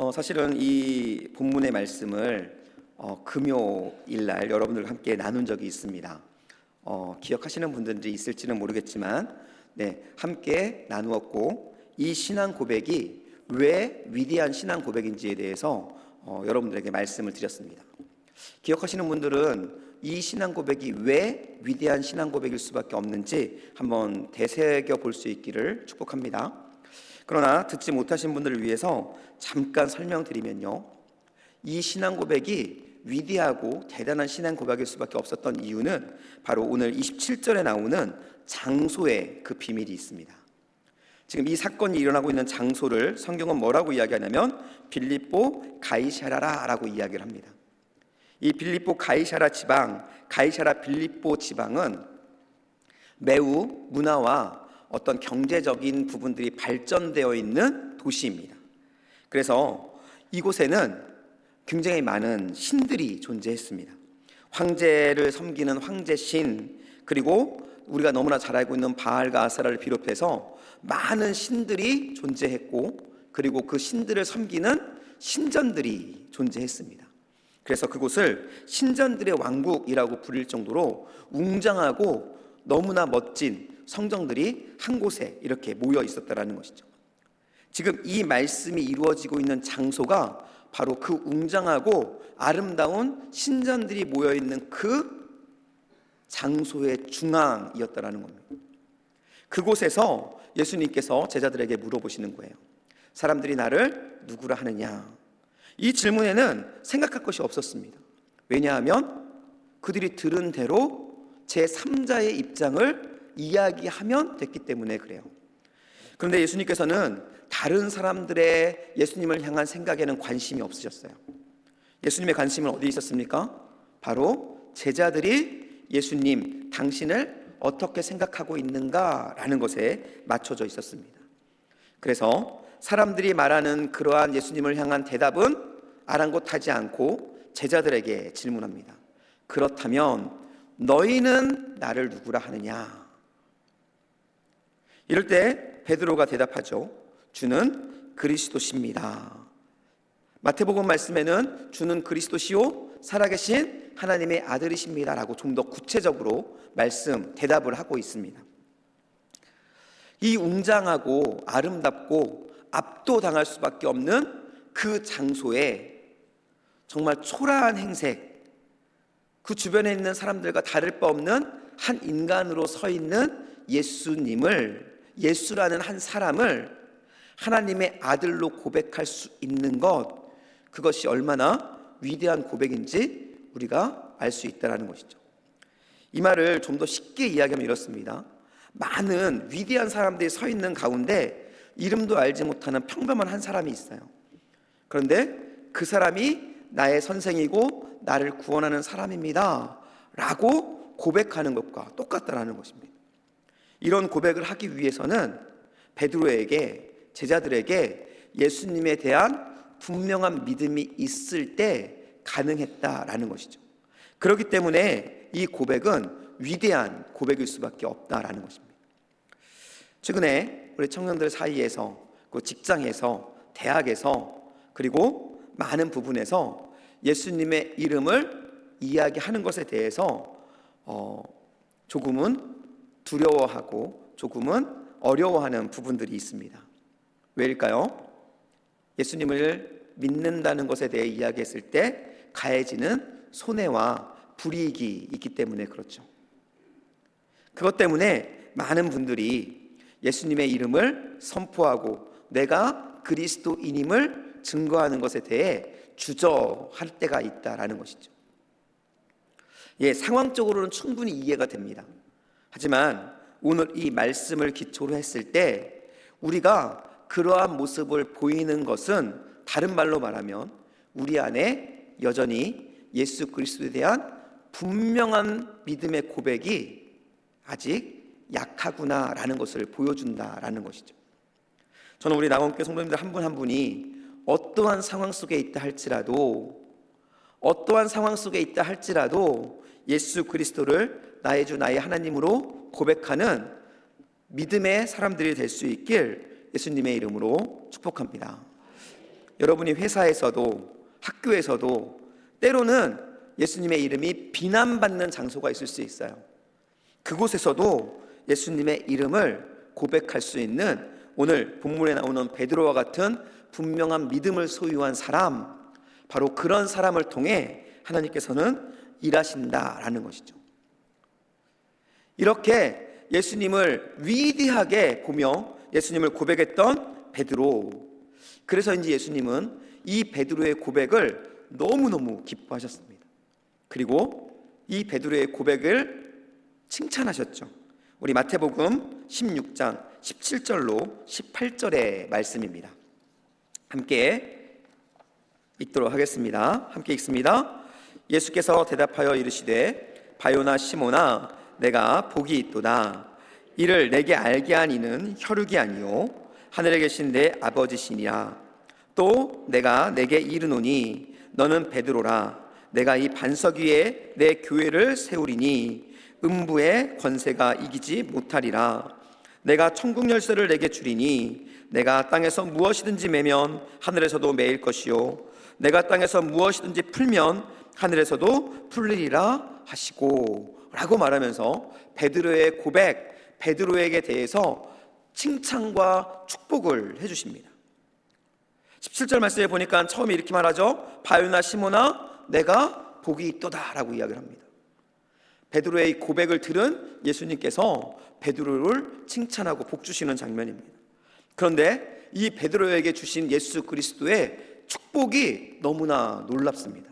사실은 이 본문의 말씀을 금요일 날 여러분들과 함께 나눈 적이 있습니다. 기억하시는 분들이 있을지는 모르겠지만 함께 나누었고, 이 신앙 고백이 왜 위대한 신앙 고백인지에 대해서 여러분들에게 말씀을 드렸습니다. 기억하시는 분들은 이 신앙 고백이 왜 위대한 신앙 고백일 수밖에 없는지 한번 되새겨 볼 수 있기를 축복합니다. 그러나 듣지 못하신 분들을 위해서 잠깐 설명드리면요, 이 신앙 고백이 위대하고 대단한 신앙 고백일 수밖에 없었던 이유는 바로 오늘 27절에 나오는 장소에 그 비밀이 있습니다. 지금 이 사건이 일어나고 있는 장소를 성경은 뭐라고 이야기하냐면 빌립보 가이사랴라고 이야기를 합니다. 이 빌립보 가이사랴 지방, 가이사랴 빌립보 지방은 매우 문화와 어떤 경제적인 부분들이 발전되어 있는 도시입니다. 그래서 이곳에는 굉장히 많은 신들이 존재했습니다. 황제를 섬기는 황제신, 그리고 우리가 너무나 잘 알고 있는 바알과 아세라를 비롯해서 많은 신들이 존재했고, 그리고 그 신들을 섬기는 신전들이 존재했습니다. 그래서 그곳을 신전들의 왕국이라고 부를 정도로 웅장하고 너무나 멋진 성전들이 한 곳에 이렇게 모여 있었다라는 것이죠. 지금 이 말씀이 이루어지고 있는 장소가 바로 그 웅장하고 아름다운 신전들이 모여 있는 그 장소의 중앙이었다라는 겁니다. 그곳에서 예수님께서 제자들에게 물어보시는 거예요. 사람들이 나를 누구라 하느냐? 이 질문에는 생각할 것이 없었습니다. 왜냐하면 그들이 들은 대로 제3자의 입장을 이야기하면 됐기 때문에 그래요. 그런데 예수님께서는 다른 사람들의 예수님을 향한 생각에는 관심이 없으셨어요. 예수님의 관심은 어디에 있었습니까? 바로 제자들이 예수님, 당신을 어떻게 생각하고 있는가라는 것에 맞춰져 있었습니다. 그래서 사람들이 말하는 그러한 예수님을 향한 대답은 아랑곳하지 않고 제자들에게 질문합니다. 그렇다면 너희는 나를 누구라 하느냐? 이럴 때 베드로가 대답하죠. 주는 그리스도십니다. 마태복음 말씀에는 주는 그리스도시요 살아계신 하나님의 아들이십니다 라고 좀 더 구체적으로 대답을 하고 있습니다. 이 웅장하고 아름답고 압도당할 수밖에 없는 그 장소에 정말 초라한 행색, 그 주변에 있는 사람들과 다를 바 없는 한 인간으로 서 있는 예수라는 한 사람을 하나님의 아들로 고백할 수 있는 것, 그것이 얼마나 위대한 고백인지 우리가 알 수 있다는 것이죠. 이 말을 좀 더 쉽게 이야기하면 이렇습니다. 많은 위대한 사람들이 서 있는 가운데 이름도 알지 못하는 평범한 한 사람이 있어요. 그런데 그 사람이 나의 선생이고 나를 구원하는 사람입니다 라고 고백하는 것과 똑같다라는 것입니다. 이런 고백을 하기 위해서는 베드로에게, 제자들에게 예수님에 대한 분명한 믿음이 있을 때 가능했다라는 것이죠. 그렇기 때문에 이 고백은 위대한 고백일 수밖에 없다라는 것입니다. 최근에 우리 청년들 사이에서, 그 직장에서, 대학에서, 그리고 많은 부분에서 예수님의 이름을 이야기하는 것에 대해서 조금은 두려워하고 조금은 어려워하는 부분들이 있습니다. 왜일까요? 예수님을 믿는다는 것에 대해 이야기했을 때 가해지는 손해와 불이익이 있기 때문에 그렇죠. 그것 때문에 많은 분들이 예수님의 이름을 선포하고 내가 그리스도인임을 증거하는 것에 대해 주저할 때가 있다라는 것이죠. 상황적으로는 충분히 이해가 됩니다. 하지만 오늘 이 말씀을 기초로 했을 때 우리가 그러한 모습을 보이는 것은 다른 말로 말하면 우리 안에 여전히 예수 그리스도에 대한 분명한 믿음의 고백이 아직 약하구나라는 것을 보여준다라는 것이죠. 저는 우리 나원교회 성도님들 한 분 한 분이 어떠한 상황 속에 있다 할지라도 예수 그리스도를 나의 주 나의 하나님으로 고백하는 믿음의 사람들이 될 수 있길 예수님의 이름으로 축복합니다. 여러분이 회사에서도 학교에서도 때로는 예수님의 이름이 비난받는 장소가 있을 수 있어요. 그곳에서도 예수님의 이름을 고백할 수 있는 오늘 본문에 나오는 베드로와 같은 분명한 믿음을 소유한 사람, 바로 그런 사람을 통해 하나님께서는 일하신다라는 것이죠. 이렇게 예수님을 위대하게 보며 예수님을 고백했던 베드로, 그래서인지 예수님은 이 베드로의 고백을 너무너무 기뻐하셨습니다. 그리고 이 베드로의 고백을 칭찬하셨죠. 우리 마태복음 16장 17절로 18절의 말씀입니다. 함께 읽도록 하겠습니다. 함께 읽습니다. 예수께서 대답하여 이르시되 바요나 시몬아 내가 복이 있도다. 이를 내게 알게 한 이는 혈육이 아니요 하늘에 계신 내 아버지시니라. 또 내가 내게 이르노니 너는 베드로라. 내가 이 반석 위에 내 교회를 세우리니 음부의 권세가 이기지 못하리라. 내가 천국 열쇠를 내게 주리니 내가 땅에서 무엇이든지 매면 하늘에서도 매일 것이요 내가 땅에서 무엇이든지 풀면 하늘에서도 풀리리라 하시고, 라고 말하면서 베드로의 고백, 베드로에게 대해서 칭찬과 축복을 해주십니다. 17절 말씀에 보니까 처음에 이렇게 말하죠. 바요나 시몬아 내가 복이 있도다 라고 이야기를 합니다. 베드로의 고백을 들은 예수님께서 베드로를 칭찬하고 복 주시는 장면입니다. 그런데 이 베드로에게 주신 예수 그리스도의 축복이 너무나 놀랍습니다.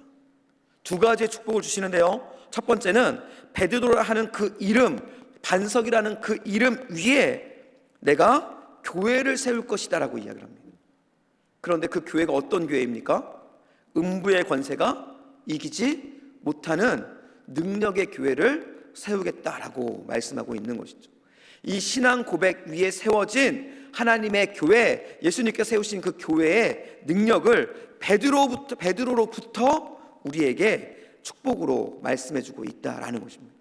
두 가지의 축복을 주시는데요, 첫 번째는 베드로라 하는 그 이름, 반석이라는 그 이름 위에 내가 교회를 세울 것이다 라고 이야기를 합니다. 그런데 그 교회가 어떤 교회입니까? 음부의 권세가 이기지 못하는 능력의 교회를 세우겠다라고 말씀하고 있는 것이죠. 이 신앙 고백 위에 세워진 하나님의 교회, 예수님께서 세우신 그 교회의 능력을 베드로로부터 우리에게 축복으로 말씀해주고 있다라는 것입니다.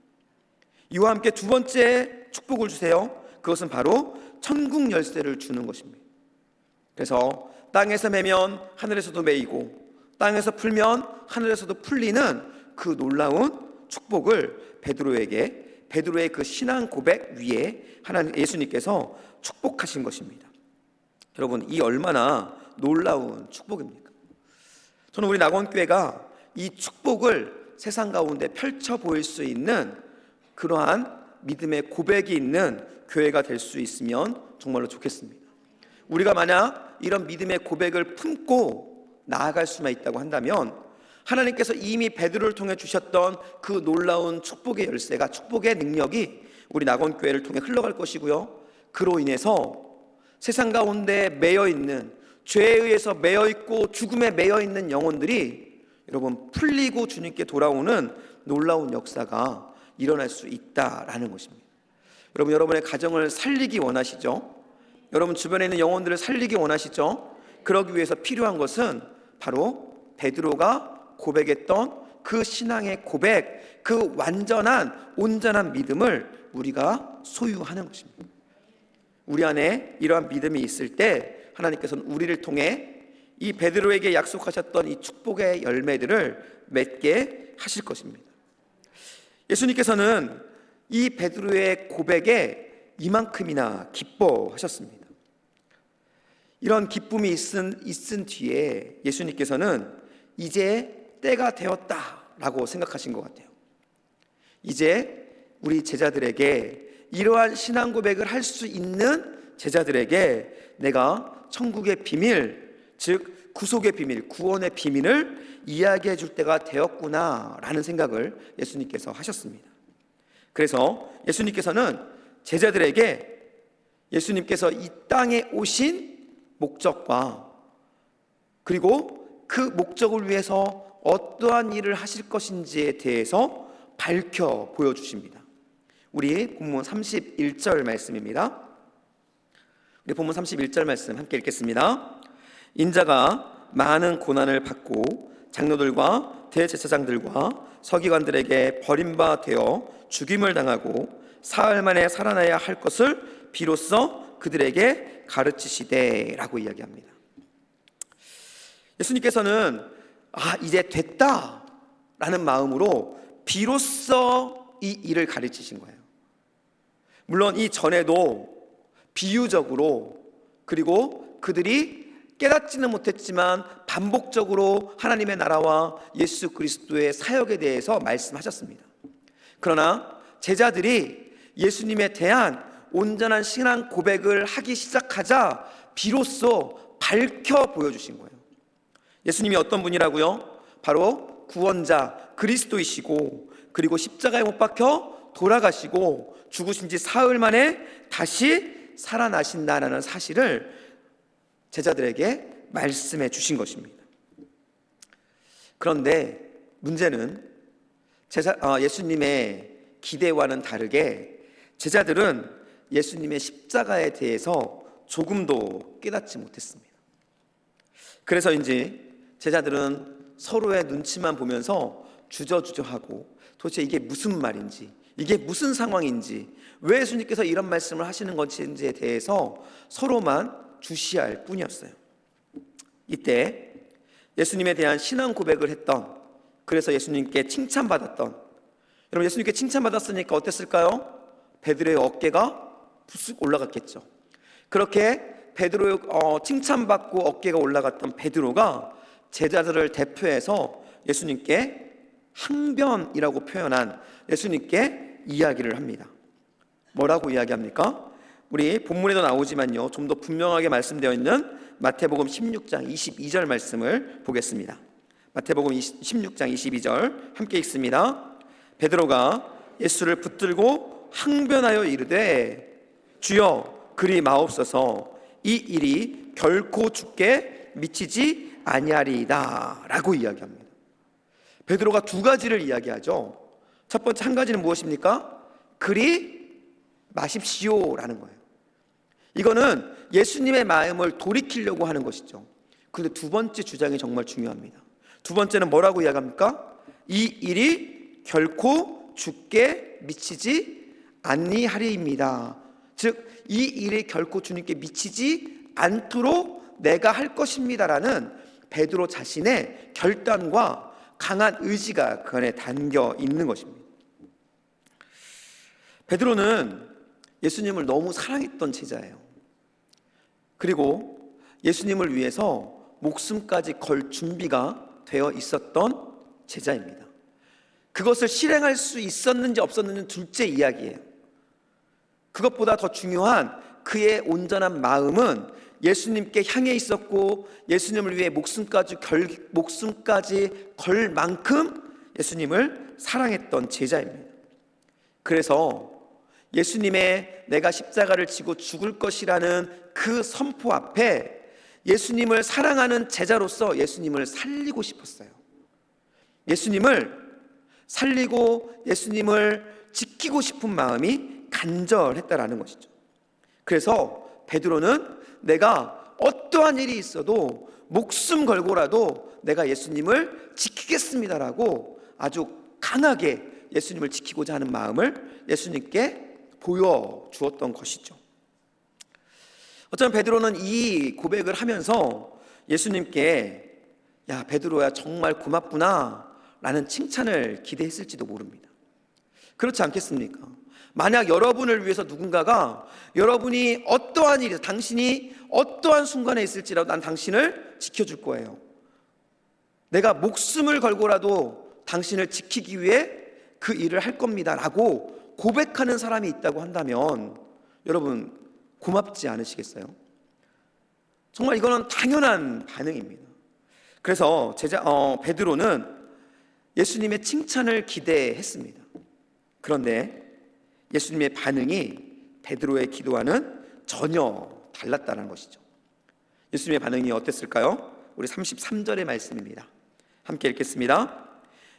이와 함께 두 번째 축복을 주세요. 그것은 바로 천국 열쇠를 주는 것입니다. 그래서 땅에서 매면 하늘에서도 매이고 땅에서 풀면 하늘에서도 풀리는 그 놀라운 축복을 베드로의 그 신앙 고백 위에 하나님 예수님께서 축복하신 것입니다. 여러분, 이 얼마나 놀라운 축복입니까? 저는 우리 낙원교회가 이 축복을 세상 가운데 펼쳐 보일 수 있는 그러한 믿음의 고백이 있는 교회가 될 수 있으면 정말로 좋겠습니다. 우리가 만약 이런 믿음의 고백을 품고 나아갈 수만 있다고 한다면 하나님께서 이미 베드로를 통해 주셨던 그 놀라운 축복의 열쇠가, 축복의 능력이 우리 낙원교회를 통해 흘러갈 것이고요, 그로 인해서 세상 가운데 매여있는, 죄에 의해서 매여있고 죽음에 매여있는 영혼들이 여러분 풀리고 주님께 돌아오는 놀라운 역사가 일어날 수 있다라는 것입니다. 여러분, 여러분의 가정을 살리기 원하시죠? 여러분 주변에 있는 영혼들을 살리기 원하시죠? 그러기 위해서 필요한 것은 바로 베드로가 고백했던 그 신앙의 고백, 그 완전한 온전한 믿음을 우리가 소유하는 것입니다. 우리 안에 이러한 믿음이 있을 때 하나님께서는 우리를 통해 이 베드로에게 약속하셨던 이 축복의 열매들을 맺게 하실 것입니다. 예수님께서는 이 베드로의 고백에 이만큼이나 기뻐하셨습니다. 이런 기쁨이 있은 뒤에 예수님께서는 이제 때가 되었다라고 생각하신 것 같아요. 이제 우리 제자들에게 이러한 신앙 고백을 할 수 있는 제자들에게 내가 천국의 비밀, 즉 구속의 비밀, 구원의 비밀을 이야기해 줄 때가 되었구나라는 생각을 예수님께서 하셨습니다. 그래서 예수님께서는 제자들에게 예수님께서 이 땅에 오신 목적과 그리고 그 목적을 위해서 어떠한 일을 하실 것인지에 대해서 밝혀 보여주십니다. 우리 본문 31절 말씀입니다. 우리 본문 31절 말씀 함께 읽겠습니다. 인자가 많은 고난을 받고 장로들과 대제사장들과 서기관들에게 버림받아 죽임을 당하고 사흘 만에 살아나야 할 것을 비로소 그들에게 가르치시되 라고 이야기합니다. 예수님께서는 이제 됐다라는 마음으로 비로소 이 일을 가르치신 거예요. 물론 이 전에도 비유적으로, 그리고 그들이 깨닫지는 못했지만 반복적으로 하나님의 나라와 예수 그리스도의 사역에 대해서 말씀하셨습니다. 그러나 제자들이 예수님에 대한 온전한 신앙 고백을 하기 시작하자 비로소 밝혀 보여주신 거예요. 예수님이 어떤 분이라고요? 바로 구원자 그리스도이시고, 그리고 십자가에 못 박혀 돌아가시고 죽으신 지 사흘 만에 다시 살아나신다는 사실을 제자들에게 말씀해 주신 것입니다. 그런데 문제는 예수님의 기대와는 다르게 제자들은 예수님의 십자가에 대해서 조금도 깨닫지 못했습니다. 그래서인지 제자들은 서로의 눈치만 보면서 주저주저하고 도대체 이게 무슨 말인지, 이게 무슨 상황인지, 왜 예수님께서 이런 말씀을 하시는 것인지에 대해서 서로만 주시할 뿐이었어요. 이때 예수님에 대한 신앙 고백을 했던, 그래서 예수님께 칭찬받았던, 여러분 예수님께 칭찬받았으니까 어땠을까요? 베드로의 어깨가 부스럭 올라갔겠죠. 그렇게 베드로의 칭찬받고 어깨가 올라갔던 베드로가 제자들을 대표해서 예수님께 항변이라고 표현한 예수님께 이야기를 합니다. 뭐라고 이야기합니까? 우리 본문에도 나오지만요, 좀 더 분명하게 말씀되어 있는 마태복음 16장 22절 말씀을 보겠습니다. 마태복음 16장 22절 함께 읽습니다. 베드로가 예수를 붙들고 항변하여 이르되 주여 그리 마옵소서, 이 일이 결코 주께 미치지 아니하리이다 라고 이야기합니다. 베드로가 두 가지를 이야기하죠. 첫 번째 한 가지는 무엇입니까? 그리 마십시오라는 거예요. 이거는 예수님의 마음을 돌이키려고 하는 것이죠. 그런데 두 번째 주장이 정말 중요합니다. 두 번째는 뭐라고 이야기합니까? 이 일이 결코 주께 미치지 아니하리입니다. 즉 이 일이 결코 주님께 미치지 않도록 내가 할 것입니다라는 베드로 자신의 결단과 강한 의지가 그 안에 담겨 있는 것입니다. 베드로는 예수님을 너무 사랑했던 제자예요. 그리고 예수님을 위해서 목숨까지 걸 준비가 되어 있었던 제자입니다. 그것을 실행할 수 있었는지 없었는지는 둘째 이야기예요. 그것보다 더 중요한 그의 온전한 마음은 예수님께 향해 있었고, 예수님을 위해 목숨까지 걸 만큼 예수님을 사랑했던 제자입니다. 그래서 예수님의 내가 십자가를 지고 죽을 것이라는 그 선포 앞에 예수님을 사랑하는 제자로서 예수님을 살리고 싶었어요. 예수님을 살리고 예수님을 지키고 싶은 마음이 간절했다라는 것이죠. 그래서 베드로는 내가 어떠한 일이 있어도 목숨 걸고라도 내가 예수님을 지키겠습니다라고 아주 강하게 예수님을 지키고자 하는 마음을 예수님께 보여주었던 것이죠. 어쩌면 베드로는 이 고백을 하면서 예수님께 야 베드로야 정말 고맙구나 라는 칭찬을 기대했을지도 모릅니다. 그렇지 않겠습니까? 만약 여러분을 위해서 누군가가 여러분이 어떠한 일이, 당신이 어떠한 순간에 있을지라도 난 당신을 지켜줄 거예요, 내가 목숨을 걸고라도 당신을 지키기 위해 그 일을 할 겁니다 라고 고백하는 사람이 있다고 한다면 여러분 고맙지 않으시겠어요? 정말 이거는 당연한 반응입니다. 그래서 베드로는 예수님의 칭찬을 기대했습니다. 그런데 예수님의 반응이 베드로의 기도와는 전혀 달랐다는 것이죠. 예수님의 반응이 어땠을까요? 우리 33절의 말씀입니다. 함께 읽겠습니다.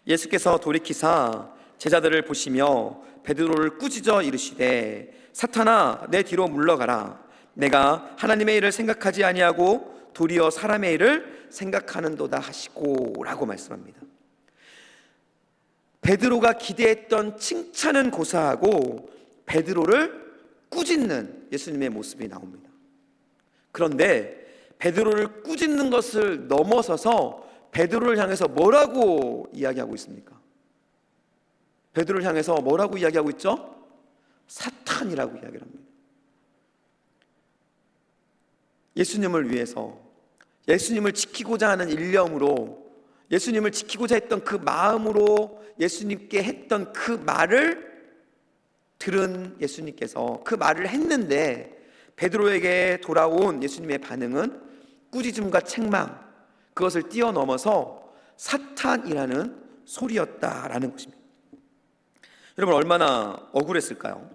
예수께서 돌이키사 제자들을 보시며 베드로를 꾸짖어 이르시되 사탄아 내 뒤로 물러가라, 내가 하나님의 일을 생각하지 아니하고 도리어 사람의 일을 생각하는도다 하시고 라고 말씀합니다. 베드로가 기대했던 칭찬은 고사하고 베드로를 꾸짖는 예수님의 모습이 나옵니다. 그런데 베드로를 꾸짖는 것을 넘어서서 베드로를 향해서 뭐라고 이야기하고 있습니까? 베드로를 향해서 뭐라고 이야기하고 있죠? 사탄이라고 이야기를 합니다. 예수님을 위해서, 예수님을 지키고자 하는 일념으로, 예수님을 지키고자 했던 그 마음으로 예수님께 했던 그 말을 들은 예수님께서 그 말을 했는데 베드로에게 돌아온 예수님의 반응은 꾸짖음과 책망, 그것을 뛰어넘어서 사탄이라는 소리였다라는 것입니다. 여러분, 얼마나 억울했을까요?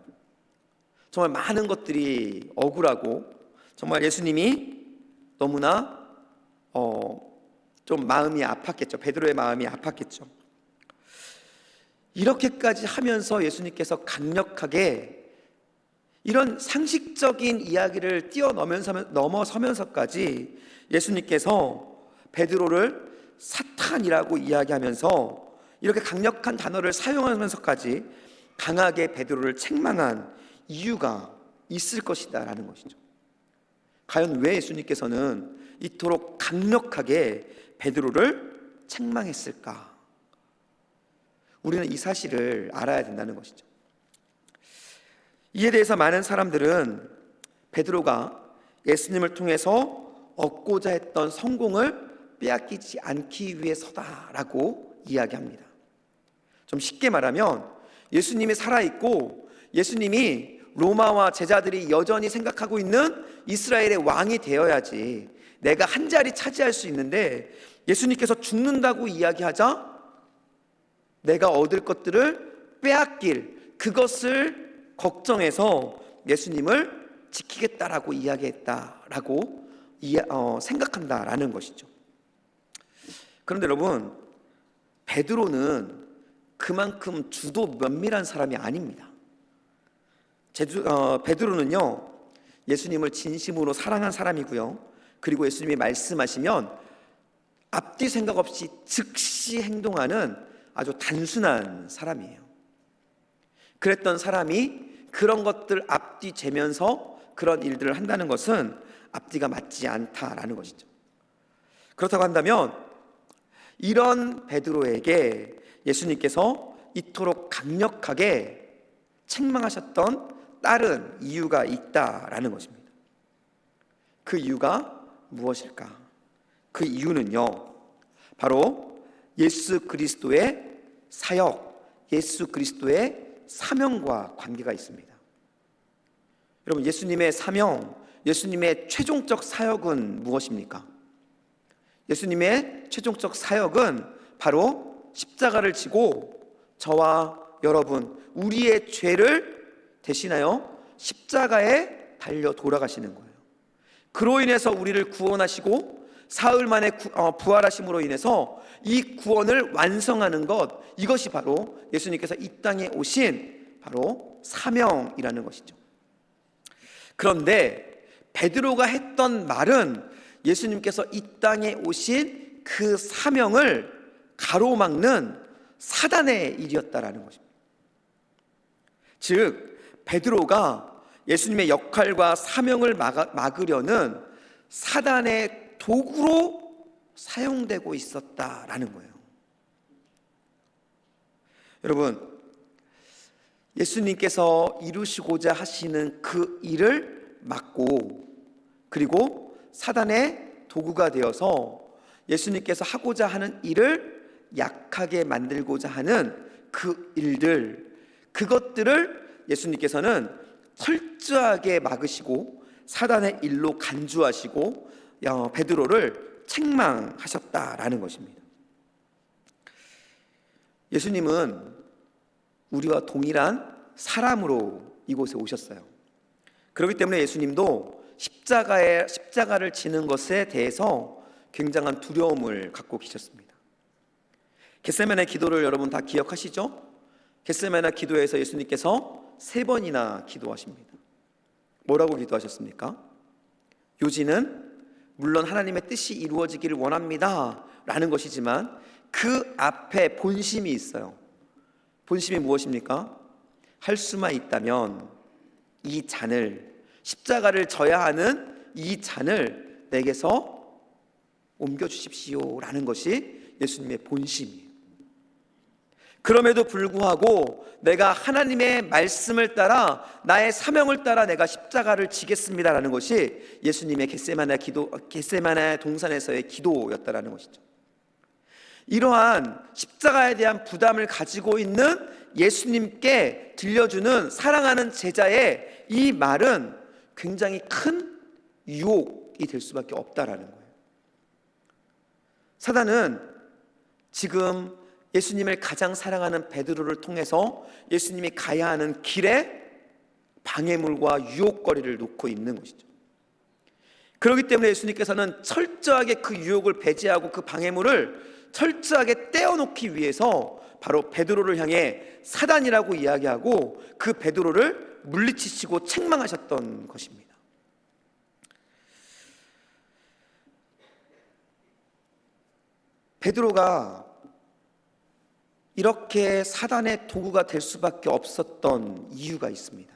정말 많은 것들이 억울하고 정말 예수님이 너무나 좀 마음이 아팠겠죠. 베드로의 마음이 아팠겠죠. 이렇게까지 하면서 예수님께서 강력하게 이런 상식적인 이야기를 넘어서면서까지 예수님께서 베드로를 사탄이라고 이야기하면서 이렇게 강력한 단어를 사용하면서까지 강하게 베드로를 책망한 이유가 있을 것이다 라는 것이죠. 과연 왜 예수님께서는 이토록 강력하게 베드로를 책망했을까? 우리는 이 사실을 알아야 된다는 것이죠. 이에 대해서 많은 사람들은 베드로가 예수님을 통해서 얻고자 했던 성공을 빼앗기지 않기 위해서다라고 이야기합니다. 좀 쉽게 말하면 예수님이 살아있고 예수님이 로마와 제자들이 여전히 생각하고 있는 이스라엘의 왕이 되어야지 내가 한 자리 차지할 수 있는데, 예수님께서 죽는다고 이야기하자 내가 얻을 것들을 빼앗길 그것을 걱정해서 예수님을 지키겠다라고 이야기했다라고 생각한다라는 것이죠. 그런데 여러분, 베드로는 그만큼 주도 면밀한 사람이 아닙니다. 베드로는요, 예수님을 진심으로 사랑한 사람이고요, 그리고 예수님이 말씀하시면 앞뒤 생각 없이 즉시 행동하는 아주 단순한 사람이에요. 그랬던 사람이 그런 것들 앞뒤 재면서 그런 일들을 한다는 것은 앞뒤가 맞지 않다라는 것이죠. 그렇다고 한다면 이런 베드로에게 예수님께서 이토록 강력하게 책망하셨던 다른 이유가 있다라는 것입니다. 그 이유가 무엇일까? 그 이유는요, 바로 예수 그리스도의 사역, 예수 그리스도의 사명과 관계가 있습니다. 여러분, 예수님의 사명, 예수님의 최종적 사역은 무엇입니까? 예수님의 최종적 사역은 바로 십자가를 지고 저와 여러분, 우리의 죄를 대신하여 십자가에 달려 돌아가시는 거예요. 그로 인해서 우리를 구원하시고 사흘 만에 부활하심으로 인해서 이 구원을 완성하는 것, 이것이 바로 예수님께서 이 땅에 오신 바로 사명이라는 것이죠. 그런데 베드로가 했던 말은 예수님께서 이 땅에 오신 그 사명을 가로막는 사단의 일이었다라는 것입니다. 즉, 베드로가 예수님의 역할과 사명을 막으려는 사단의 도구로 사용되고 있었다라는 거예요. 여러분, 예수님께서 이루시고자 하시는 그 일을 막고, 그리고 사단의 도구가 되어서 예수님께서 하고자 하는 일을 약하게 만들고자 하는 그 일들, 그것들을 예수님께서는 철저하게 막으시고 사단의 일로 간주하시고 베드로를 책망하셨다라는 것입니다. 예수님은 우리와 동일한 사람으로 이곳에 오셨어요. 그렇기 때문에 예수님도 십자가를 지는 것에 대해서 굉장한 두려움을 갖고 계셨습니다. 겟세마네 기도를 여러분 다 기억하시죠? 겟세마네 기도에서 예수님께서 3번이나 기도하십니다. 뭐라고 기도하셨습니까? 요지는 물론 하나님의 뜻이 이루어지기를 원합니다 라는 것이지만 그 앞에 본심이 있어요. 본심이 무엇입니까? 할 수만 있다면 이 잔을, 십자가를 져야 하는 이 잔을 내게서 옮겨주십시오라는 것이 예수님의 본심이에요. 그럼에도 불구하고 내가 하나님의 말씀을 따라 나의 사명을 따라 내가 십자가를 지겠습니다라는 것이 예수님의 겟세마네 동산에서의 기도였다라는 것이죠. 이러한 십자가에 대한 부담을 가지고 있는 예수님께 들려주는 사랑하는 제자의 이 말은 굉장히 큰 유혹이 될 수밖에 없다라는 거예요. 사단은 지금 예수님을 가장 사랑하는 베드로를 통해서 예수님이 가야 하는 길에 방해물과 유혹거리를 놓고 있는 것이죠. 그렇기 때문에 예수님께서는 철저하게 그 유혹을 배제하고 그 방해물을 철저하게 떼어놓기 위해서 바로 베드로를 향해 사단이라고 이야기하고 그 베드로를 물리치시고 책망하셨던 것입니다. 베드로가 이렇게 사단의 도구가 될 수밖에 없었던 이유가 있습니다.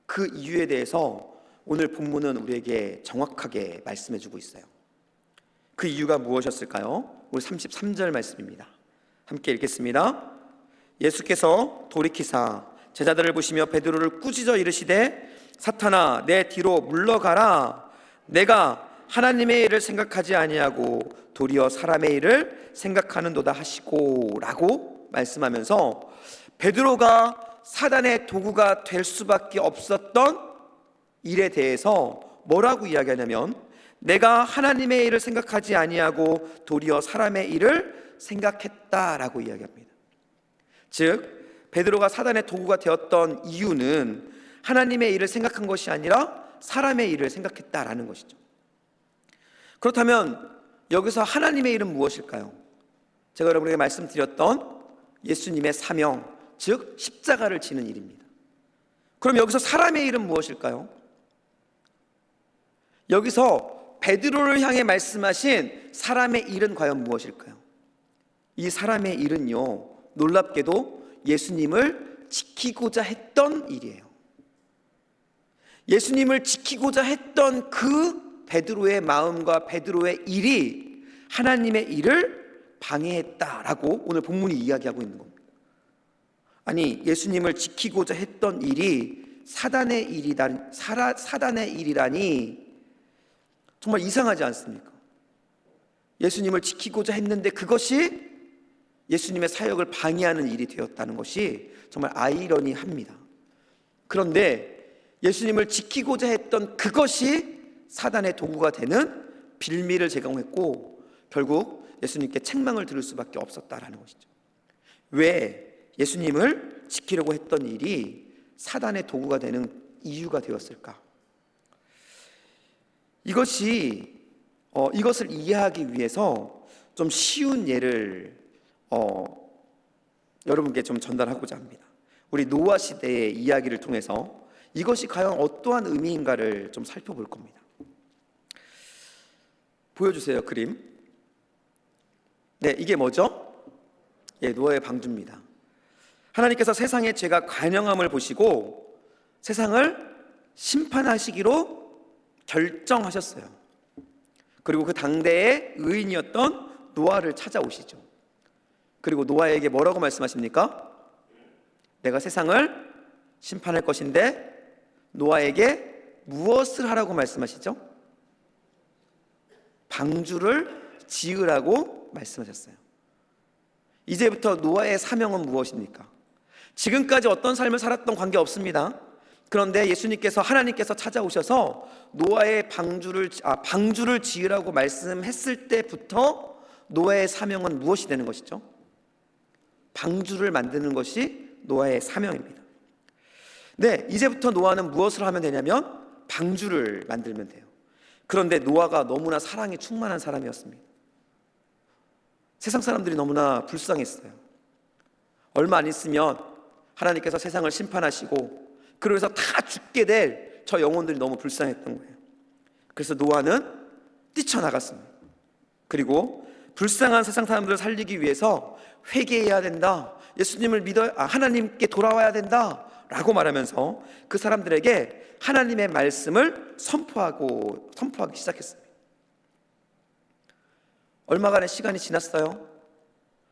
그 이유에 대해서 오늘 본문은 우리에게 정확하게 말씀해주고 있어요. 그 이유가 무엇이었을까요? 우리 33절 말씀입니다. 함께 읽겠습니다. 예수께서 돌이키사 제자들을 보시며 베드로를 꾸짖어 이르시되 사탄아 내 뒤로 물러가라. 내가 하나님의 일을 생각하지 아니하고 도리어 사람의 일을 생각하는도다 하시고 라고 말씀하면서 베드로가 사단의 도구가 될 수밖에 없었던 일에 대해서 뭐라고 이야기하냐면 내가 하나님의 일을 생각하지 아니하고 도리어 사람의 일을 생각했다라고 이야기합니다. 즉 베드로가 사단의 도구가 되었던 이유는 하나님의 일을 생각한 것이 아니라 사람의 일을 생각했다라는 것이죠. 그렇다면 여기서 하나님의 일은 무엇일까요? 제가 여러분에게 말씀드렸던 예수님의 사명, 즉 십자가를 지는 일입니다. 그럼 여기서 사람의 일은 무엇일까요? 여기서 베드로를 향해 말씀하신 사람의 일은 과연 무엇일까요? 이 사람의 일은요, 놀랍게도 예수님을 지키고자 했던 일이에요. 예수님을 지키고자 했던 그 베드로의 마음과 베드로의 일이 하나님의 일을 방해했다라고 오늘 본문이 이야기하고 있는 겁니다. 아니, 예수님을 지키고자 했던 일이 사단의 일이라니 정말 이상하지 않습니까? 예수님을 지키고자 했는데 그것이 예수님의 사역을 방해하는 일이 되었다는 것이 정말 아이러니합니다. 그런데 예수님을 지키고자 했던 그것이 사단의 도구가 되는 빌미를 제공했고 결국 예수님께 책망을 들을 수밖에 없었다라는 것이죠. 왜 예수님을 지키려고 했던 일이 사단의 도구가 되는 이유가 되었을까? 이것을 이해하기 위해서 좀 쉬운 예를 여러분께 좀 전달하고자 합니다. 우리 노아 시대의 이야기를 통해서 이것이 과연 어떠한 의미인가를 좀 살펴볼 겁니다. 보여주세요, 그림. 네, 이게 뭐죠? 노아의 방주입니다. 하나님께서 세상의 죄가 관영함을 보시고 세상을 심판하시기로 결정하셨어요. 그리고 그 당대의 의인이었던 노아를 찾아오시죠. 그리고 노아에게 뭐라고 말씀하십니까? 내가 세상을 심판할 것인데 노아에게 무엇을 하라고 말씀하시죠? 방주를 지으라고 말씀하셨어요. 이제부터 노아의 사명은 무엇입니까? 지금까지 어떤 삶을 살았던 관계없습니다. 그런데 하나님께서 찾아오셔서 노아의 방주를 지으라고 말씀했을 때부터 노아의 사명은 무엇이 되는 것이죠? 방주를 만드는 것이 노아의 사명입니다. 네, 이제부터 노아는 무엇을 하면 되냐면 방주를 만들면 돼요. 그런데 노아가 너무나 사랑이 충만한 사람이었습니다. 세상 사람들이 너무나 불쌍했어요. 얼마 안 있으면 하나님께서 세상을 심판하시고 그래서 다 죽게 될 저 영혼들이 너무 불쌍했던 거예요. 그래서 노아는 뛰쳐나갔습니다. 그리고 불쌍한 세상 사람들을 살리기 위해서 회개해야 된다, 예수님을 하나님께 돌아와야 된다 라고 말하면서 그 사람들에게 하나님의 말씀을 선포하기 시작했습니다. 얼마간의 시간이 지났어요.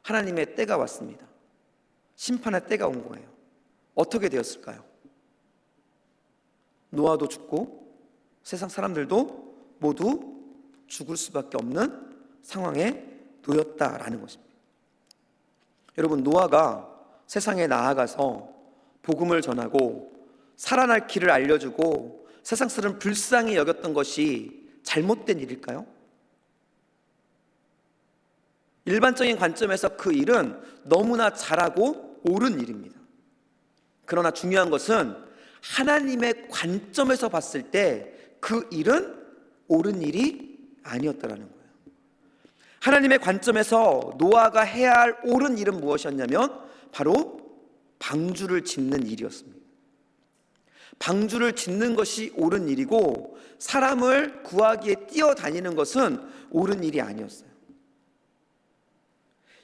하나님의 때가 왔습니다. 심판의 때가 온 거예요. 어떻게 되었을까요? 노아도 죽고 세상 사람들도 모두 죽을 수밖에 없는 상황에 놓였다라는 것입니다. 여러분, 노아가 세상에 나아가서 복음을 전하고 살아날 길을 알려주고 세상 사람을 불쌍히 여겼던 것이 잘못된 일일까요? 일반적인 관점에서 그 일은 너무나 잘하고 옳은 일입니다. 그러나 중요한 것은 하나님의 관점에서 봤을 때 그 일은 옳은 일이 아니었다라는 거예요. 하나님의 관점에서 노아가 해야 할 옳은 일은 무엇이었냐면 바로 방주를 짓는 일이었습니다. 방주를 짓는 것이 옳은 일이고 사람을 구하기에 뛰어다니는 것은 옳은 일이 아니었어요.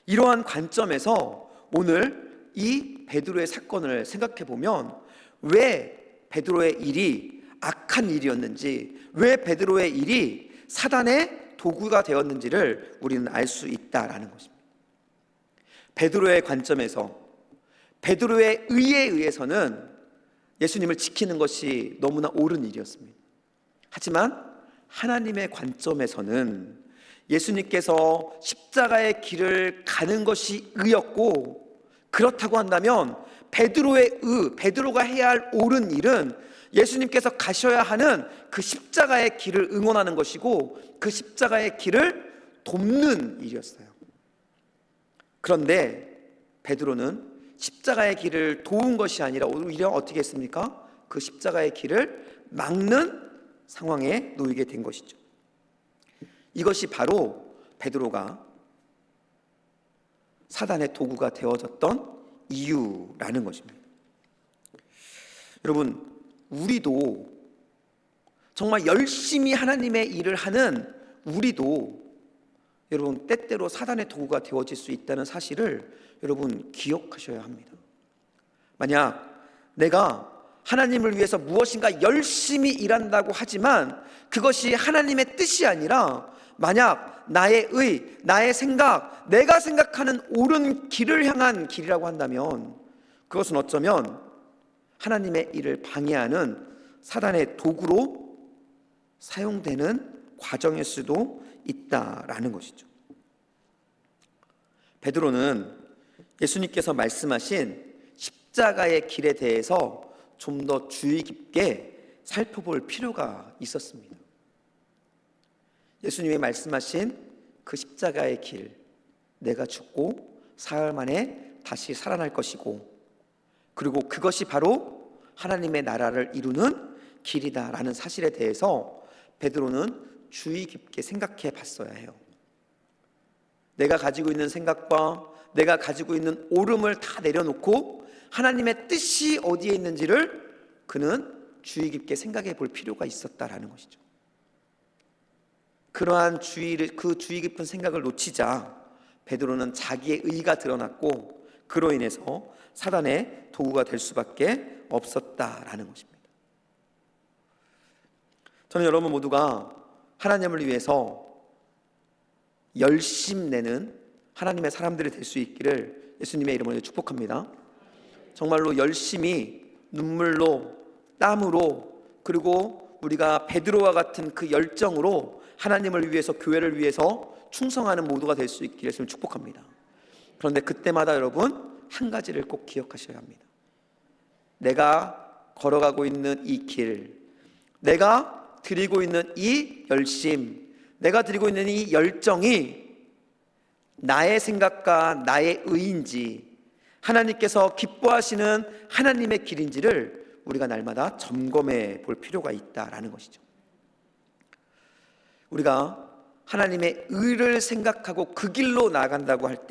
이러한 관점에서 오늘 이 베드로의 사건을 생각해 보면 왜 베드로의 일이 악한 일이었는지, 왜 베드로의 일이 사단의 도구가 되었는지를 우리는 알 수 있다라는 것입니다. 베드로의 관점에서, 베드로의 의에 의해서는 예수님을 지키는 것이 너무나 옳은 일이었습니다. 하지만 하나님의 관점에서는 예수님께서 십자가의 길을 가는 것이 의였고, 그렇다고 한다면 베드로가 해야 할 옳은 일은 예수님께서 가셔야 하는 그 십자가의 길을 응원하는 것이고 그 십자가의 길을 돕는 일이었어요. 그런데 베드로는 십자가의 길을 도운 것이 아니라 오히려 어떻게 했습니까? 그 십자가의 길을 막는 상황에 놓이게 된 것이죠. 이것이 바로 베드로가 사단의 도구가 되어졌던 이유라는 것입니다. 여러분, 우리도 정말 열심히 하나님의 일을 하는 우리도 여러분 때때로 사단의 도구가 되어질 수 있다는 사실을 여러분 기억하셔야 합니다. 만약 내가 하나님을 위해서 무엇인가 열심히 일한다고 하지만 그것이 하나님의 뜻이 아니라 만약 나의 의, 나의 생각, 내가 생각하는 옳은 길을 향한 길이라고 한다면 그것은 어쩌면 하나님의 일을 방해하는 사단의 도구로 사용되는 과정일 수도 있다라는 것이죠. 베드로는 예수님께서 말씀하신 십자가의 길에 대해서 좀 더 주의 깊게 살펴볼 필요가 있었습니다. 예수님이 말씀하신 그 십자가의 길, 내가 죽고 사흘 만에 다시 살아날 것이고, 그리고 그것이 바로 하나님의 나라를 이루는 길이다라는 사실에 대해서 베드로는 주의 깊게 생각해 봤어야 해요. 내가 가지고 있는 생각과 내가 가지고 있는 옳음을 다 내려놓고 하나님의 뜻이 어디에 있는지를 그는 주의 깊게 생각해 볼 필요가 있었다라는 것이죠. 그러한 주의 깊은 생각을 놓치자 베드로는 자기의 의가 드러났고 그로 인해서 사단의 도구가 될 수밖에 없었다라는 것입니다. 저는 여러분 모두가 하나님을 위해서 열심 내는 하나님의 사람들이 될 수 있기를 예수님의 이름으로 축복합니다. 정말로 열심히 눈물로, 땀으로, 그리고 우리가 베드로와 같은 그 열정으로 하나님을 위해서, 교회를 위해서 충성하는 모두가 될 수 있기를 예수님 축복합니다. 그런데 그때마다 여러분 한 가지를 꼭 기억하셔야 합니다. 내가 걸어가고 있는 이 길, 내가 드리고 있는 이 열심, 내가 드리고 있는 이 열정이 나의 생각과 나의 의인지, 하나님께서 기뻐하시는 하나님의 길인지를 우리가 날마다 점검해 볼 필요가 있다라는 것이죠. 우리가 하나님의 의를 생각하고 그 길로 나아갈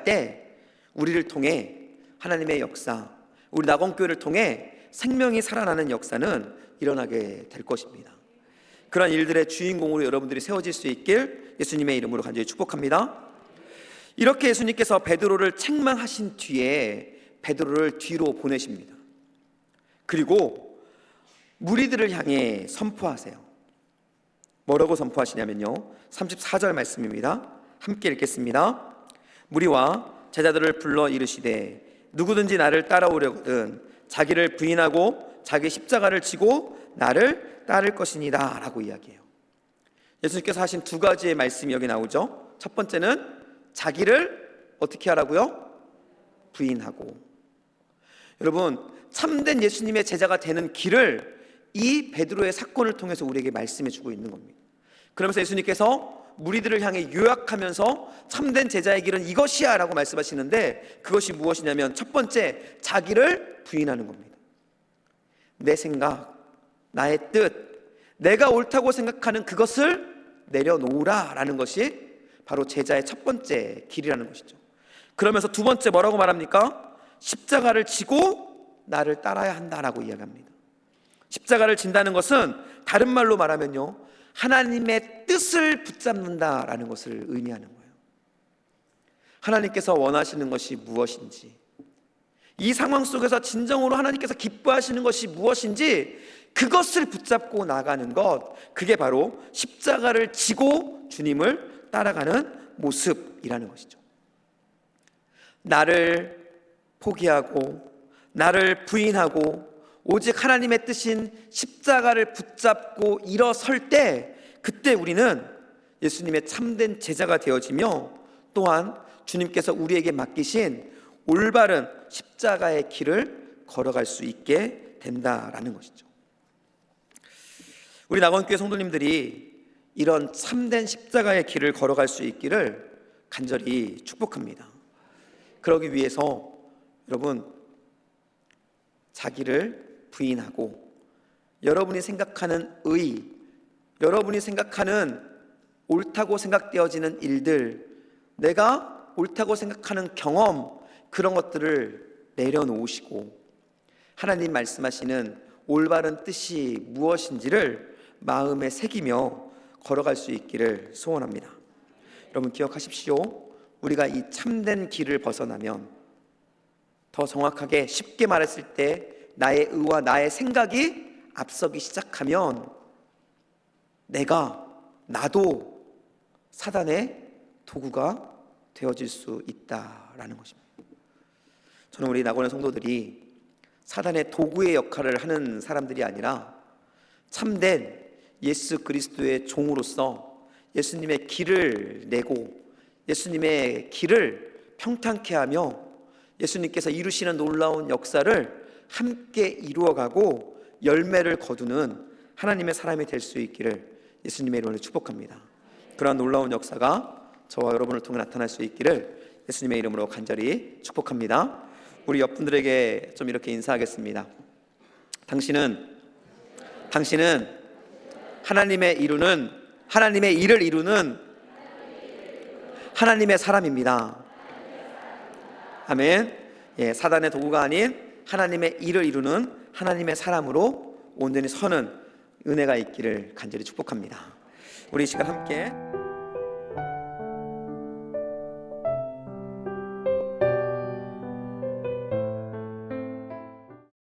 때 우리를 통해 하나님의 역사, 우리 낙원교회를 통해 생명이 살아나는 역사는 일어나게 될 것입니다. 그러한 일들의 주인공으로 여러분들이 세워질 수 있길 예수님의 이름으로 간절히 축복합니다. 이렇게 예수님께서 베드로를 책망하신 뒤에 베드로를 뒤로 보내십니다. 그리고 무리들을 향해 선포하세요. 뭐라고 선포하시냐면요, 34절 말씀입니다. 함께 읽겠습니다. 무리와 제자들을 불러 이르시되 누구든지 나를 따라오려거든 자기를 부인하고 자기 십자가를 지고 나를 따를 것이니라 라고 이야기해요. 예수님께서 하신 두 가지의 말씀이 여기 나오죠. 첫 번째는 자기를 어떻게 하라고요? 부인하고. 여러분, 참된 예수님의 제자가 되는 길을 이 베드로의 사건을 통해서 우리에게 말씀해 주고 있는 겁니다. 그러면서 예수님께서 무리들을 향해 요약하면서 참된 제자의 길은 이것이야 라고 말씀하시는데, 그것이 무엇이냐면 첫 번째, 자기를 부인하는 겁니다. 내 생각, 나의 뜻, 내가 옳다고 생각하는 그것을 내려놓으라 라는 것이 바로 제자의 첫 번째 길이라는 것이죠. 그러면서 두 번째 뭐라고 말합니까? 십자가를 지고 나를 따라야 한다라고 이야기합니다. 십자가를 진다는 것은 다른 말로 말하면요, 하나님의 뜻을 붙잡는다라는 것을 의미하는 거예요. 하나님께서 원하시는 것이 무엇인지, 이 상황 속에서 진정으로 하나님께서 기뻐하시는 것이 무엇인지 그것을 붙잡고 나가는 것, 그게 바로 십자가를 지고 주님을 따라가는 모습이라는 것이죠. 나를 포기하고 나를 부인하고 오직 하나님의 뜻인 십자가를 붙잡고 일어설 때, 그때 우리는 예수님의 참된 제자가 되어지며 또한 주님께서 우리에게 맡기신 올바른 십자가의 길을 걸어갈 수 있게 된다라는 것이죠. 우리 낙원교회 성도님들이 이런 참된 십자가의 길을 걸어갈 수 있기를 간절히 축복합니다. 그러기 위해서 여러분, 자기를 부인하고 여러분이 생각하는 의, 여러분이 생각하는 옳다고 생각되어지는 일들, 내가 옳다고 생각하는 경험, 그런 것들을 내려놓으시고 하나님 말씀하시는 올바른 뜻이 무엇인지를 마음에 새기며 걸어갈 수 있기를 소원합니다. 여러분 기억하십시오. 우리가 이 참된 길을 벗어나면, 더 정확하게 쉽게 말했을 때 나의 의와 나의 생각이 앞서기 시작하면 나도 사단의 도구가 되어질 수 있다라는 것입니다. 저는 우리 낙원의 성도들이 사단의 도구의 역할을 하는 사람들이 아니라 참된 예수 그리스도의 종으로서 예수님의 길을 내고 예수님의 길을 평탄케 하며 예수님께서 이루시는 놀라운 역사를 함께 이루어가고 열매를 거두는 하나님의 사람이 될 수 있기를 예수님의 이름으로 축복합니다. 그러한 놀라운 역사가 저와 여러분을 통해 나타날 수 있기를 예수님의 이름으로 간절히 축복합니다. 우리 옆분들에게 좀 이렇게 인사하겠습니다. 당신은 하나님의 일을 이루는 하나님의 사람입니다. 아멘. 예, 사단의 도구가 아닌 하나님의 일을 이루는 하나님의 사람으로 온전히 서는 은혜가 있기를 간절히 축복합니다. 우리 이 시간 함께